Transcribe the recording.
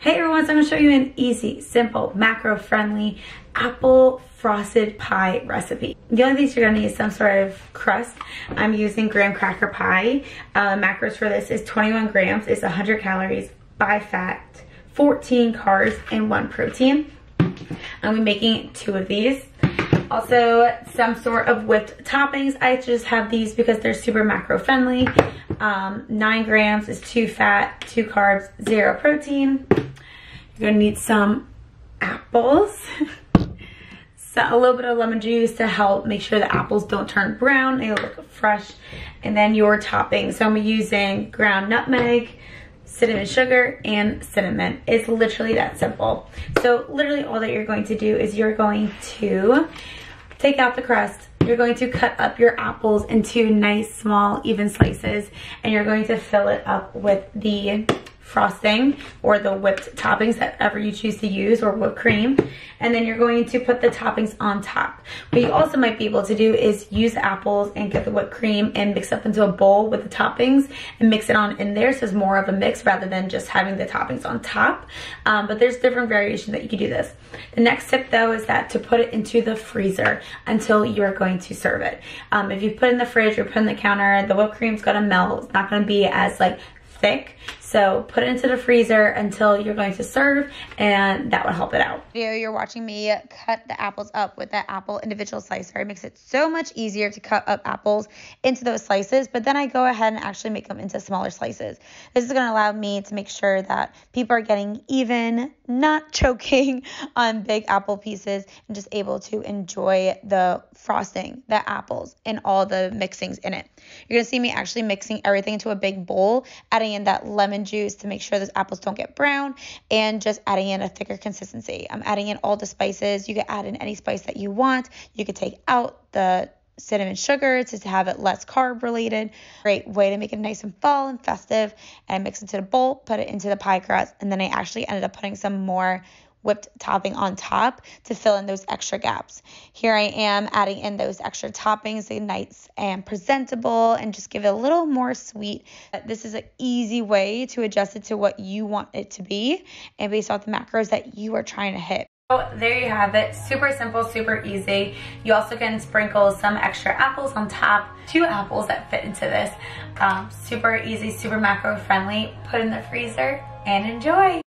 Hey everyone, so I'm gonna show you an easy, simple, macro-friendly apple frosted pie recipe. The only things you're gonna need is some sort of crust. I'm using graham cracker pie. Macros for this is 21 grams, it's 100 calories, 5 fat, 14 carbs, and 1 protein. I'm making 2 of these. Also, some sort of whipped toppings. I just have these because they're super macro friendly. 9 grams is 2 fat, 2 carbs, 0 protein. You're gonna need some apples. So a little bit of lemon juice to help make sure the apples don't turn brown. They look fresh. And then your toppings. So I'm using ground nutmeg, cinnamon sugar, and cinnamon. It's literally that simple. So literally all that you're going to do is you're going to take out the crust. You're going to cut up your apples into nice, small, even slices, and you're going to fill it up with the frosting or the whipped toppings that ever you choose to use, or whipped cream. And then you're going to put the toppings on top. What you also might be able to do is use apples and get the whipped cream and mix up into a bowl with the toppings and mix it on in there, so it's more of a mix rather than just having the toppings on top. But there's different variations that you can do this. The next tip though is that to put it into the freezer until you're going to serve it. If you put it in the fridge or put it in the counter, the whipped cream's gonna melt. It's not gonna be as like thick. So put it into the freezer until you're going to serve, and that will help it out. You're watching me cut the apples up with that apple individual slicer. It makes it so much easier to cut up apples into those slices, but then I go ahead and actually make them into smaller slices. This is going to allow me to make sure that people are getting even, not choking on big apple pieces, and just able to enjoy the frosting, the apples, and all the mixings in it. You're going to see me actually mixing everything into a big bowl, adding in that lemon juice to make sure those apples don't get brown, and just adding in a thicker consistency. I'm adding in all the spices. You can add in any spice that you want. You could take out the cinnamon sugar to have it less carb related. Great way to make it nice and fall and festive. And I mix it into the bowl, put it into the pie crust, and then I actually ended up putting some more whipped topping on top to fill in those extra gaps. Here I am adding in those extra toppings, nice and presentable, and just give it a little more sweet. This is an easy way to adjust it to what you want it to be and based off the macros that you are trying to hit. So there you have it. Super simple, super easy. You also can sprinkle some extra apples on top. 2 apples that fit into this. Super easy, super macro friendly. Put in the freezer and enjoy.